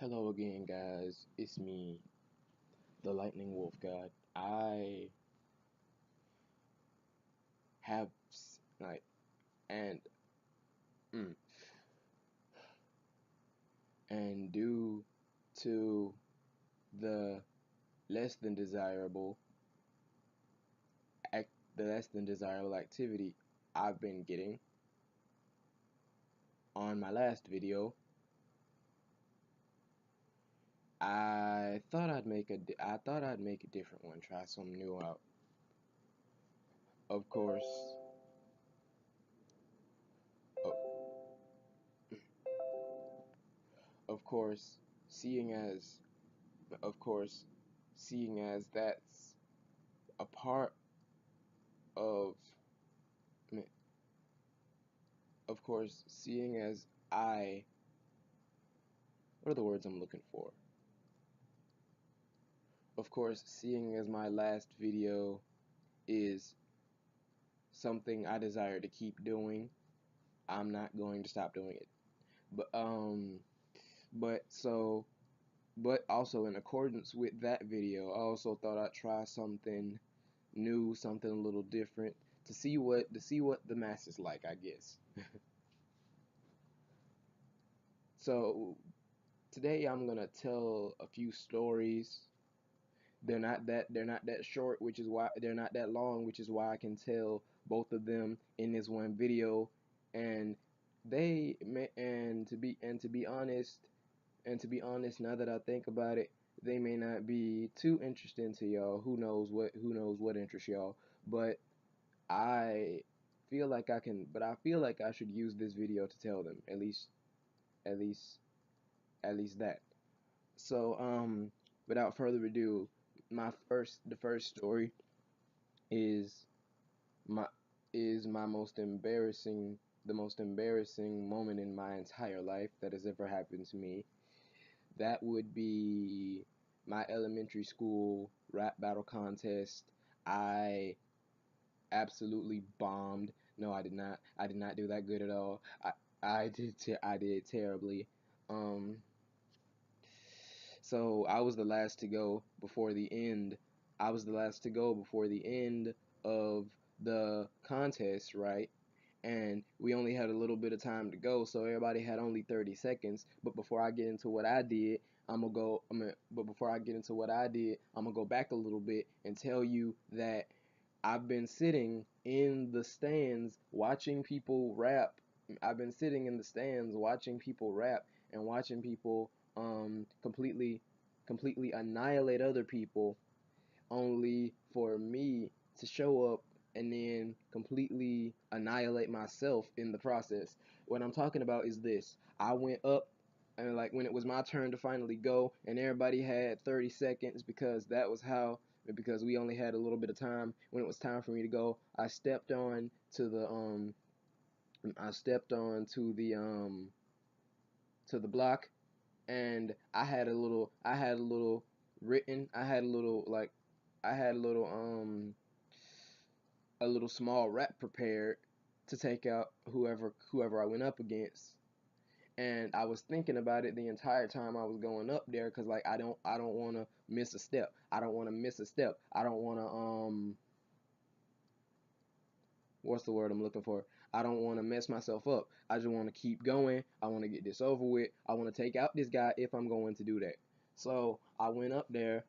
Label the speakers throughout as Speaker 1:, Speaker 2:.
Speaker 1: Hello again, guys. It's me, the Lightning Wolf God. I have like and mm, and due to the less than desirable act, the less than desirable activity I've been getting on my last video, I thought I'd make a different one, try something new out. Of course, o- of course, seeing as of course, seeing as that's a part of, I mean, of course, seeing as I, what are the words I'm looking for? Of course, seeing as my last video is something I desire to keep doing, I'm not going to stop doing it. But but so but also in accordance with that video, I also thought I'd try something new, something a little different to see what the masses like, I guess. So today I'm gonna tell a few stories. They're not that short, which is why they're not that long, which is why I can tell both of them in this one video. And and to be honest, now that I think about it, they may not be too interesting to y'all. Who knows what interests y'all. But I I feel like I should use this video to tell them at least at least that. So, without further ado, the first story is my my the most embarrassing moment in my entire life that has ever happened to me. That would be my elementary school rap battle contest. I absolutely bombed. No, I did not. I did not do that good at all. I did terribly. Um, So I was the last to go before the end. I was the last to go before the end of the contest, right? And we only had a little bit of time to go, so everybody had only 30 seconds. But before I get into what I did, but before I get into what I did, I'm gonna go back a little bit and tell you that I've been sitting in the stands watching people rap. I've been sitting in the stands watching people rap and watching people completely annihilate other people, only for me to show up and then completely annihilate myself in the process. What I'm talking about is this. I went up, and like when it was my turn to finally go and everybody had 30 seconds because we only had a little bit of time. When it was time for me to go, I stepped on to the block, and I had a little written I had a little like I had a little small rap prepared to take out whoever I went up against. And I was thinking about it the entire time I was going up there, cuz like I don't want to miss a step. I don't want to miss a step. I don't want to what's the word I'm looking for? I don't want to mess myself up. I just want to keep going. I want to get this over with. I want to take out this guy if I'm going to do that. So I went up there,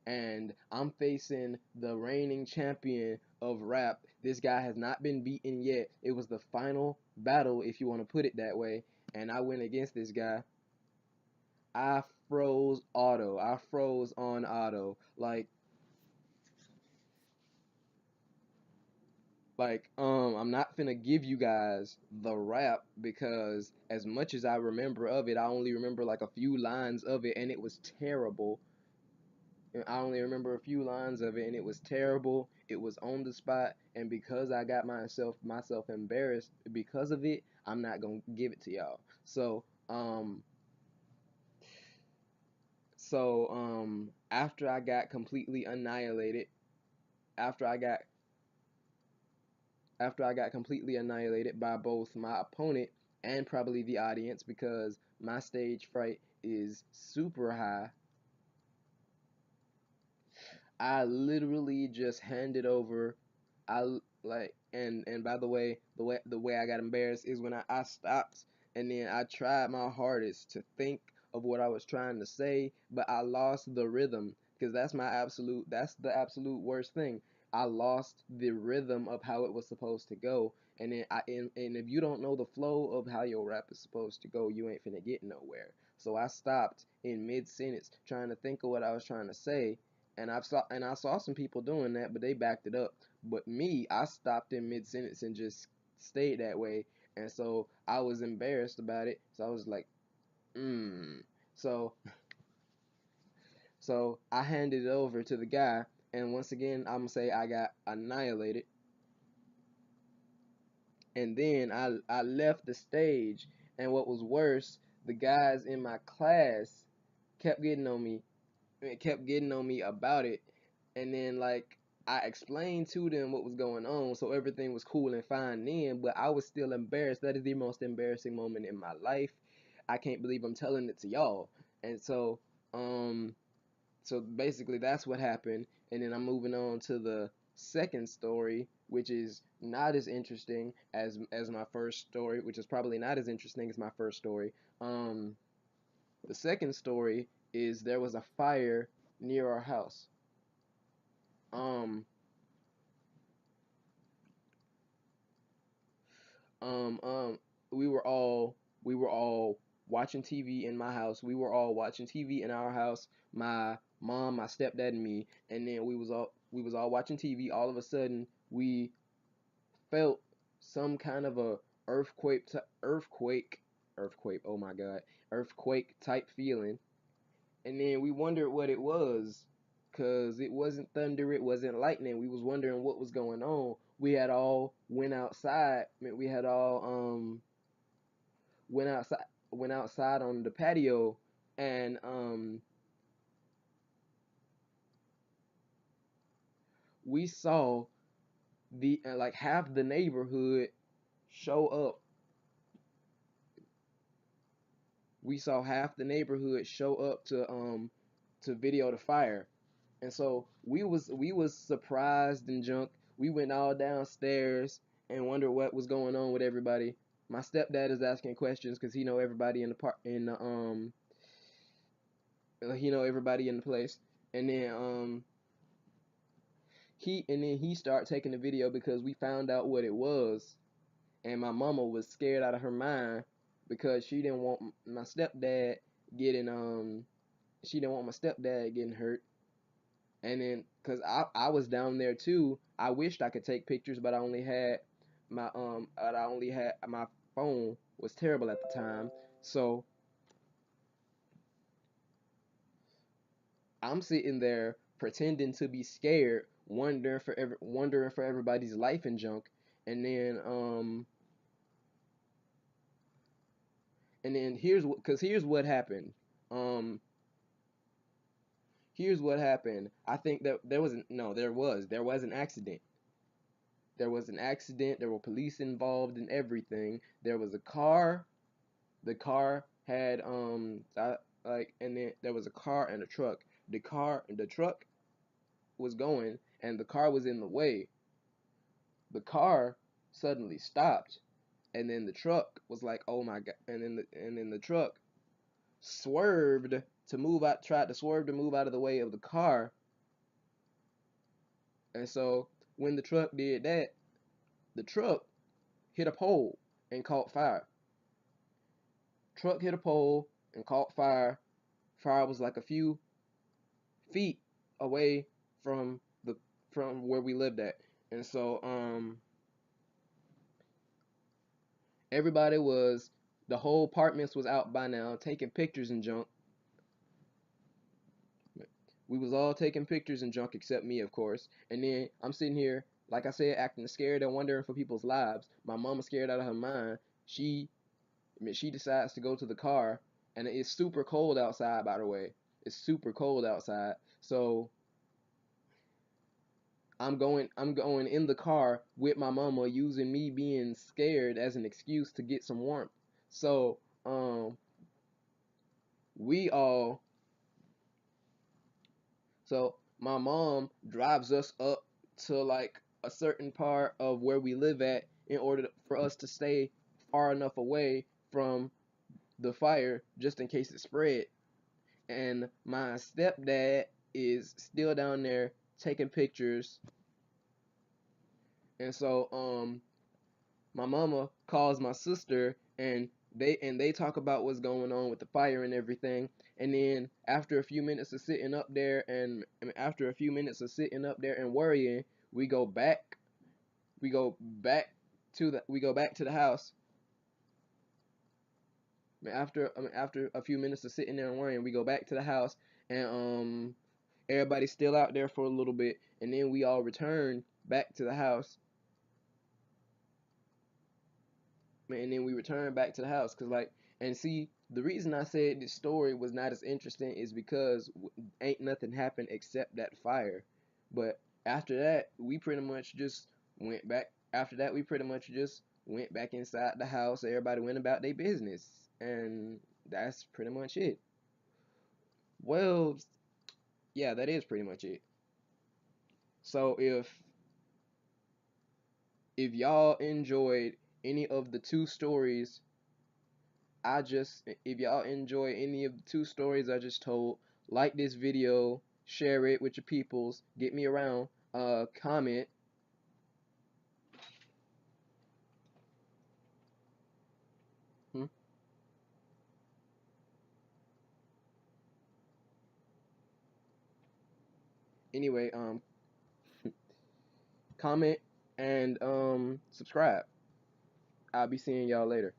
Speaker 1: and I'm facing the reigning champion of rap. This guy has not been beaten yet. It was the final battle, if you want to put it that way. And I went against this guy. I froze auto. I froze on auto. I'm not finna give you guys the rap, because as much as I remember of it, I only remember like a few lines of it, and it was terrible. I only remember a few lines of it, and it was terrible. It was on the spot, and because I got myself embarrassed because of it, I'm not gonna give it to y'all. After I got completely annihilated, after I got completely annihilated by both my opponent and probably the audience because my stage fright is super high. I literally just handed over. Like, and by the way, the way I got embarrassed is when I stopped and then I tried my hardest to think of what I was trying to say, but I lost the rhythm because that's the absolute worst thing. I lost the rhythm of how it was supposed to go, and then and if you don't know the flow of how your rap is supposed to go, you ain't finna get nowhere. So I stopped in mid sentence trying to think of what I was trying to say, and I saw some people doing that, but they backed it up. But me, I stopped in mid sentence and just stayed that way, and so I was embarrassed about it. So I was like, mm. So so I handed it over to the guy, and once again, I'm gonna say I got annihilated. And then I left the stage, and what was worse, the guys in my class kept getting on me kept getting on me about it. And then like I explained to them what was going on, so everything was cool and fine then, but I was still embarrassed. That is the most embarrassing moment in my life. I can't believe I'm telling it to y'all. And um so basically that's what happened. And then I'm moving on to the second story, which is not as interesting as my first story, which is probably not as interesting as my first story. Um the second story is there was a fire near our house. Um, um, um, we were all watching TV in my house. We were all watching TV in our house. My mom, my stepdad, and me. And then we was all watching TV. All of a sudden, we felt some kind of a earthquake, earthquake. Oh my God, earthquake type feeling. And then we wondered what it was, cause it wasn't thunder, it wasn't lightning. We was wondering what was going on. We had all went outside. I mean, we had all went outside went outside on the patio, and we saw the like half the neighborhood show up. We saw half the neighborhood show up to video the fire. And so we was surprised and junk. We went all downstairs and wondered what was going on with everybody. My stepdad is asking questions because he know everybody in the part in the he know everybody in the place. And then he started taking the video because we found out what it was, and my mama was scared out of her mind because she didn't want my stepdad getting she didn't want my stepdad getting hurt. And then because I was down there too, I wished I could take pictures, but I only had my phone was terrible at the time. So I'm sitting there pretending to be scared, wondering for everybody's life and junk. And then here's what happened. Um here's what happened. I think that there was no there was an accident. There was an accident. There were police involved in everything. There was a car. The car had and then there was a car and a truck. The truck was going and the car was in the way. The car suddenly stopped, and then the truck was like, "Oh my God." And then the truck swerved to move out tried to swerve to move out of the way of the car. And so when the truck did that, the truck hit a pole and caught fire. Truck hit a pole and caught fire. Fire was like a few feet away from the from where we lived at. And so everybody was the whole apartments was out by now taking pictures and junk. We was all taking pictures and junk except me, of course. And then I'm sitting here, like I said, acting scared and wondering for people's lives. My mama's scared out of her mind. She decides to go to the car, and it's super cold outside. By the way, it's super cold outside. So I'm going in the car with my mama, using me being scared as an excuse to get some warmth. So um we all so my mom drives us up to like a certain part of where we live at in order for us to stay far enough away from the fire just in case it spread. And my stepdad is still down there taking pictures. And so my mama calls my sister, and they talk about what's going on with the fire and everything. And then after a few minutes of sitting up there and after a few minutes of sitting up there and worrying, we go back we go back we go back to the house. After a few minutes of sitting there and worrying, we go back to the house, and everybody's still out there for a little bit, and then we all return back to the house. And then we return back to the house, cause like, and see, the reason I said this story was not as interesting is because ain't nothing happened except that fire. But after that, we pretty much just went back. After that, we pretty much just went back inside the house. Everybody went about their business, and that's pretty much it. Well, yeah, that is pretty much it. So if y'all enjoyed any of the two stories if y'all enjoy any of the two stories I just told, like this video, share it with your peoples, get me around, comment. Hmm? Anyway, comment and subscribe. I'll be seeing y'all later.